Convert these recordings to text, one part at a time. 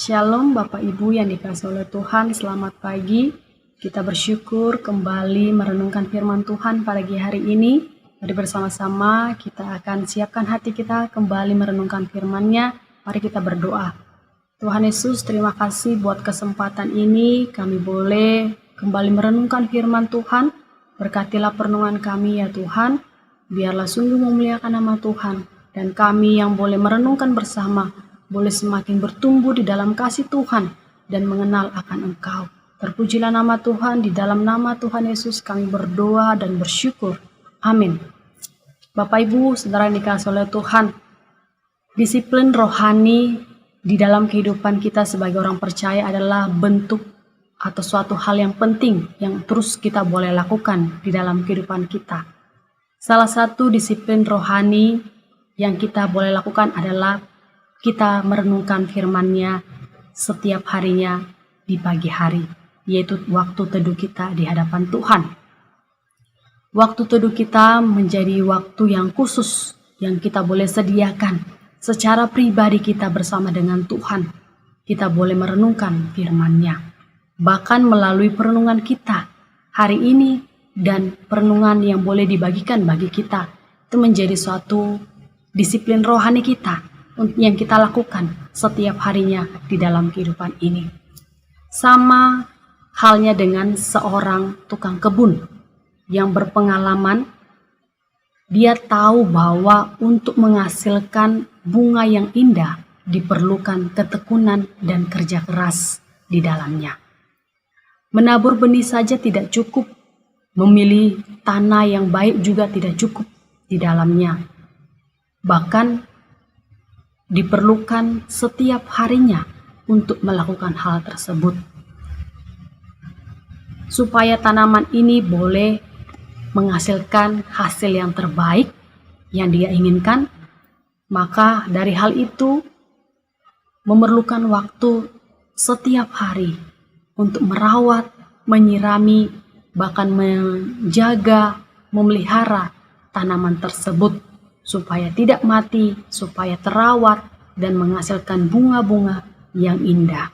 Shalom Bapak Ibu yang dikasihi oleh Tuhan, selamat pagi. Kita bersyukur kembali merenungkan firman Tuhan pagi hari ini. Mari bersama-sama kita akan siapkan hati kita kembali merenungkan firman-Nya. Mari kita berdoa. Tuhan Yesus, terima kasih buat kesempatan ini. Kami boleh kembali merenungkan firman Tuhan. Berkatilah perenungan kami ya Tuhan. Biarlah sungguh memuliakan nama Tuhan. Dan kami yang boleh merenungkan bersama, boleh semakin bertumbuh di dalam kasih Tuhan dan mengenal akan Engkau. Terpujilah nama Tuhan, di dalam nama Tuhan Yesus kami berdoa dan bersyukur. Amin. Bapak Ibu, saudara yang dikasihi oleh Tuhan, disiplin rohani di dalam kehidupan kita sebagai orang percaya adalah bentuk atau suatu hal yang penting yang terus kita boleh lakukan di dalam kehidupan kita. Salah satu disiplin rohani yang kita boleh lakukan adalah kita merenungkan firman-Nya setiap harinya di pagi hari, yaitu waktu teduh kita di hadapan Tuhan. Waktu teduh kita menjadi waktu yang khusus yang kita boleh sediakan secara pribadi kita bersama dengan Tuhan. Kita boleh merenungkan firman-Nya. Bahkan melalui perenungan kita hari ini dan perenungan yang boleh dibagikan bagi kita, itu menjadi suatu disiplin rohani kita yang kita lakukan setiap harinya di dalam kehidupan ini. Sama halnya dengan seorang tukang kebun yang berpengalaman, dia tahu bahwa untuk menghasilkan bunga yang indah diperlukan ketekunan dan kerja keras di dalamnya. Menabur benih saja tidak cukup, memilih tanah yang baik juga tidak cukup di dalamnya. Bahkan diperlukan setiap harinya untuk melakukan hal tersebut. Supaya tanaman ini boleh menghasilkan hasil yang terbaik yang dia inginkan, maka dari hal itu memerlukan waktu setiap hari untuk merawat, menyirami, bahkan menjaga, memelihara tanaman tersebut supaya tidak mati, supaya terawat dan menghasilkan bunga-bunga yang indah.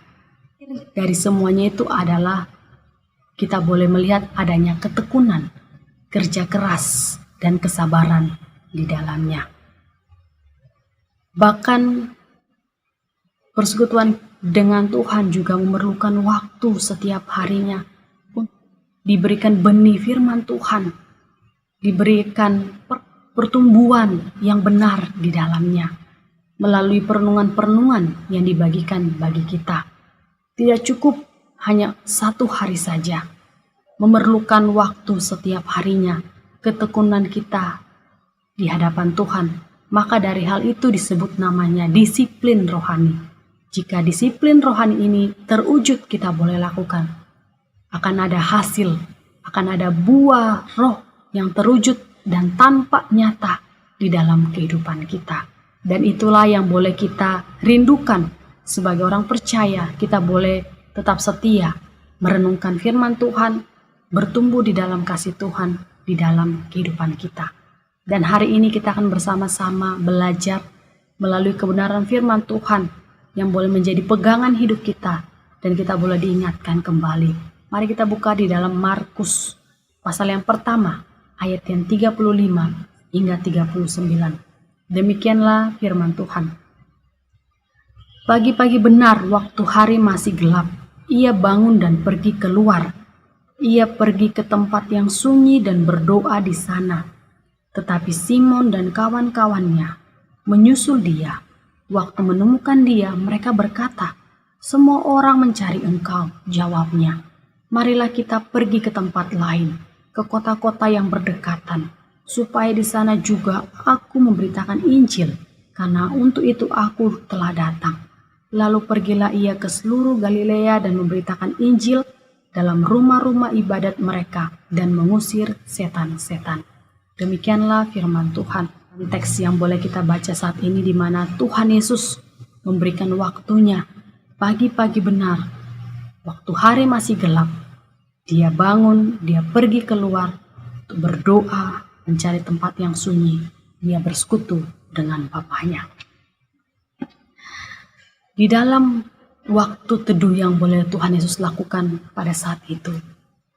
Dari semuanya itu adalah kita boleh melihat adanya ketekunan, kerja keras, dan kesabaran di dalamnya. Bahkan persekutuan dengan Tuhan juga memerlukan waktu setiap harinya. Diberikan benih firman Tuhan, diberikan pertumbuhan yang benar di dalamnya melalui perenungan-perenungan yang dibagikan bagi kita. Tidak cukup hanya satu hari saja, memerlukan waktu setiap harinya, ketekunan kita di hadapan Tuhan. Maka dari hal itu disebut namanya disiplin rohani. Jika disiplin rohani ini terwujud kita boleh lakukan, akan ada hasil, akan ada buah roh yang terwujud dan tampak nyata di dalam kehidupan kita. Dan itulah yang boleh kita rindukan sebagai orang percaya. Kita boleh tetap setia merenungkan firman Tuhan, bertumbuh di dalam kasih Tuhan di dalam kehidupan kita. Dan hari ini kita akan bersama-sama belajar melalui kebenaran firman Tuhan yang boleh menjadi pegangan hidup kita dan kita boleh diingatkan kembali. Mari kita buka di dalam Markus pasal yang pertama, ayat yang 35 hingga 39. Demikianlah firman Tuhan. Pagi-pagi benar waktu hari masih gelap, ia bangun dan pergi keluar. Ia pergi ke tempat yang sunyi dan berdoa di sana. Tetapi Simon dan kawan-kawannya menyusul dia. Waktu menemukan dia, mereka berkata, "Semua orang mencari engkau." Jawabnya, "Marilah kita pergi ke tempat lain, ke kota-kota yang berdekatan, supaya di sana juga aku memberitakan Injil, karena untuk itu aku telah datang." Lalu pergilah ia ke seluruh Galilea dan memberitakan Injil dalam rumah-rumah ibadat mereka dan mengusir setan-setan. Demikianlah firman Tuhan. Teks yang boleh kita baca saat ini di mana Tuhan Yesus memberikan waktunya pagi-pagi benar, waktu hari masih gelap. Dia bangun, dia pergi keluar untuk berdoa, mencari tempat yang sunyi. Dia bersekutu dengan Bapaknya. Di dalam waktu teduh yang boleh Tuhan Yesus lakukan pada saat itu.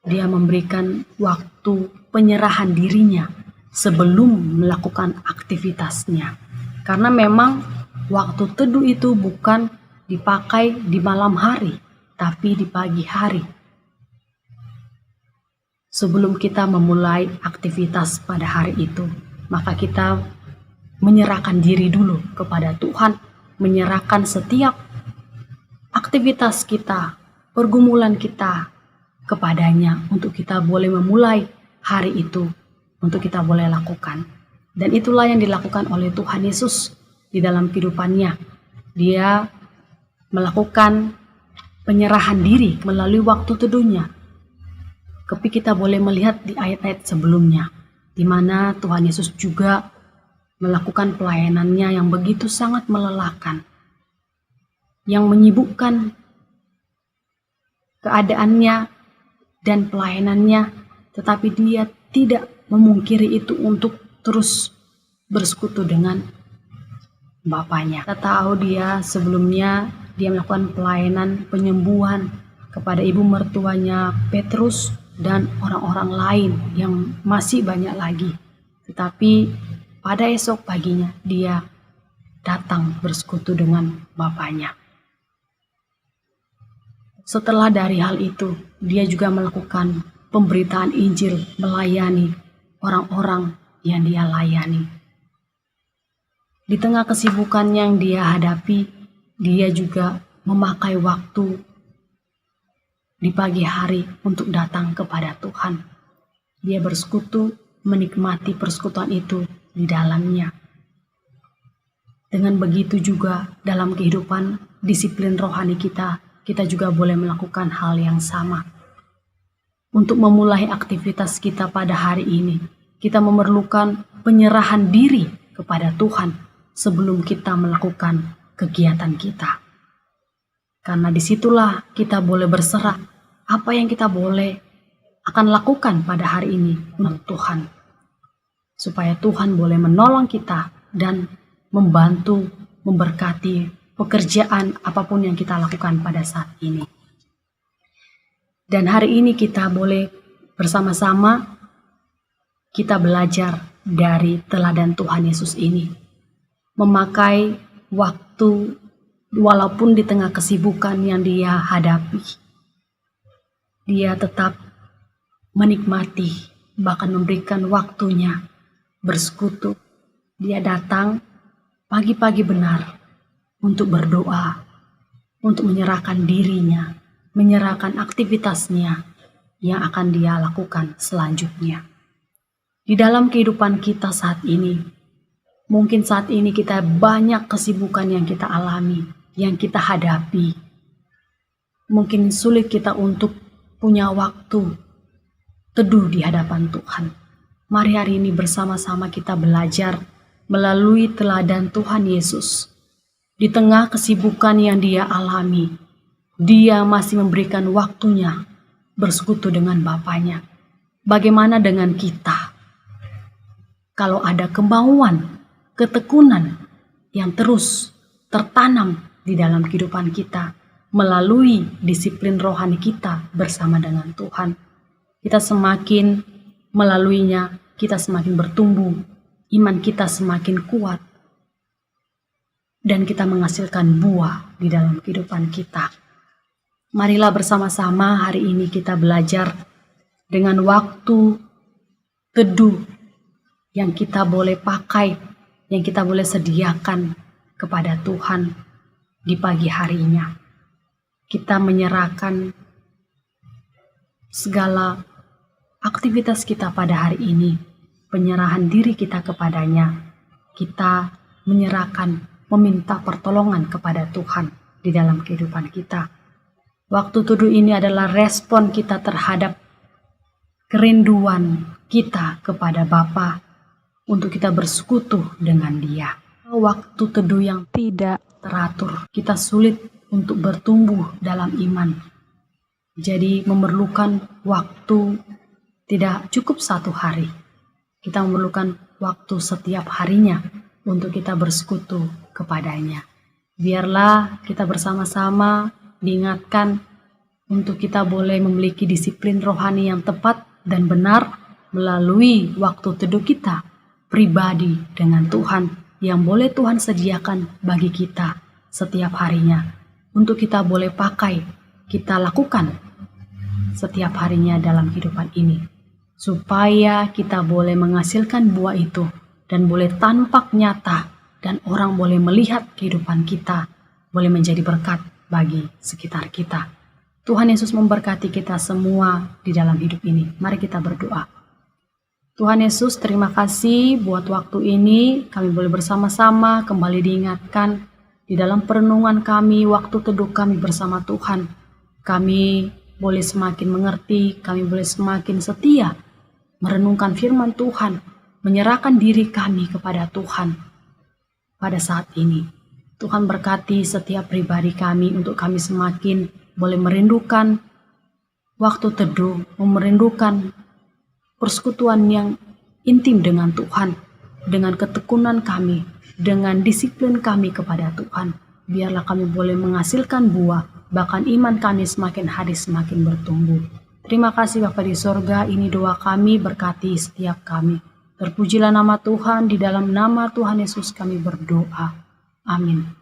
Dia memberikan waktu penyerahan dirinya sebelum melakukan aktivitasnya. Karena memang waktu teduh itu bukan dipakai di malam hari, tapi di pagi hari. Sebelum kita memulai aktivitas pada hari itu, maka kita menyerahkan diri dulu kepada Tuhan, menyerahkan setiap aktivitas kita, pergumulan kita kepadanya untuk kita boleh memulai hari itu, untuk kita boleh lakukan. Dan itulah yang dilakukan oleh Tuhan Yesus di dalam kehidupannya. Dia melakukan penyerahan diri melalui waktu teduhnya. Tapi kita boleh melihat di ayat-ayat sebelumnya, di mana Tuhan Yesus juga melakukan pelayanannya yang begitu sangat melelahkan, yang menyibukkan keadaannya dan pelayanannya, tetapi dia tidak memungkiri itu untuk terus bersekutu dengan Bapaknya. Kita tahu dia sebelumnya dia melakukan pelayanan penyembuhan kepada ibu mertuanya Petrus dan orang-orang lain yang masih banyak lagi. Tetapi pada esok paginya dia datang bersekutu dengan Bapaknya. Setelah dari hal itu, dia juga melakukan pemberitaan Injil, melayani orang-orang yang dia layani. Di tengah kesibukan yang dia hadapi, dia juga memakai waktu di pagi hari untuk datang kepada Tuhan. Dia bersekutu, menikmati persekutuan itu di dalamnya. Dengan begitu juga dalam kehidupan disiplin rohani kita juga boleh melakukan hal yang sama. Untuk memulai aktivitas kita pada hari ini, kita memerlukan penyerahan diri kepada Tuhan sebelum kita melakukan kegiatan kita. Karena disitulah kita boleh berserah apa yang kita boleh akan lakukan pada hari ini untuk Tuhan. Supaya Tuhan boleh menolong kita dan membantu, memberkati pekerjaan apapun yang kita lakukan pada saat ini. Dan hari ini kita boleh bersama-sama kita belajar dari teladan Tuhan Yesus ini. Memakai waktu walaupun di tengah kesibukan yang dia hadapi. Dia tetap menikmati, bahkan memberikan waktunya bersekutu. Dia datang pagi-pagi benar untuk berdoa, untuk menyerahkan dirinya, menyerahkan aktivitasnya yang akan dia lakukan selanjutnya. Di dalam kehidupan kita saat ini, mungkin saat ini kita banyak kesibukan yang kita alami, yang kita hadapi. Mungkin sulit kita untuk punya waktu teduh di hadapan Tuhan. Mari hari ini bersama-sama kita belajar melalui teladan Tuhan Yesus. Di tengah kesibukan yang dia alami, dia masih memberikan waktunya bersekutu dengan Bapaknya. Bagaimana dengan kita? Kalau ada kemauan, ketekunan yang terus tertanam di dalam kehidupan kita melalui disiplin rohani kita bersama dengan Tuhan, kita semakin melaluinya, kita semakin bertumbuh, iman kita semakin kuat, dan kita menghasilkan buah di dalam kehidupan kita. Marilah bersama-sama hari ini kita belajar dengan waktu teduh yang kita boleh pakai, yang kita boleh sediakan kepada Tuhan di pagi harinya. Kita menyerahkan segala aktivitas kita pada hari ini, penyerahan diri kita kepadanya. Kita menyerahkan, meminta pertolongan kepada Tuhan di dalam kehidupan kita. Waktu teduh ini adalah respon kita terhadap kerinduan kita kepada Bapa untuk kita bersekutu dengan Dia. Waktu teduh yang tidak teratur, kita sulit untuk bertumbuh dalam iman. Jadi memerlukan waktu tidak cukup satu hari. Kita memerlukan waktu setiap harinya untuk kita bersekutu kepadanya. Biarlah kita bersama-sama diingatkan untuk kita boleh memiliki disiplin rohani yang tepat dan benar melalui waktu teduh kita pribadi dengan Tuhan yang boleh Tuhan sediakan bagi kita setiap harinya untuk kita boleh pakai, kita lakukan setiap harinya dalam kehidupan ini, supaya kita boleh menghasilkan buah itu dan boleh tampak nyata dan orang boleh melihat kehidupan kita, boleh menjadi berkat bagi sekitar kita. Tuhan Yesus memberkati kita semua di dalam hidup ini. Mari kita berdoa. Tuhan Yesus, terima kasih buat waktu ini kami boleh bersama-sama kembali diingatkan di dalam perenungan kami, waktu teduh kami bersama Tuhan. Kami boleh semakin mengerti, kami boleh semakin setia merenungkan firman Tuhan, menyerahkan diri kami kepada Tuhan pada saat ini. Tuhan berkati setiap pribadi kami untuk kami semakin boleh merindukan waktu teduh, merindukan persekutuan yang intim dengan Tuhan, dengan ketekunan kami, dengan disiplin kami kepada Tuhan. Biarlah kami boleh menghasilkan buah, bahkan iman kami semakin hari semakin bertumbuh. Terima kasih Bapa di sorga, ini doa kami, berkati setiap kami. Terpujilah nama Tuhan, di dalam nama Tuhan Yesus kami berdoa. Amin.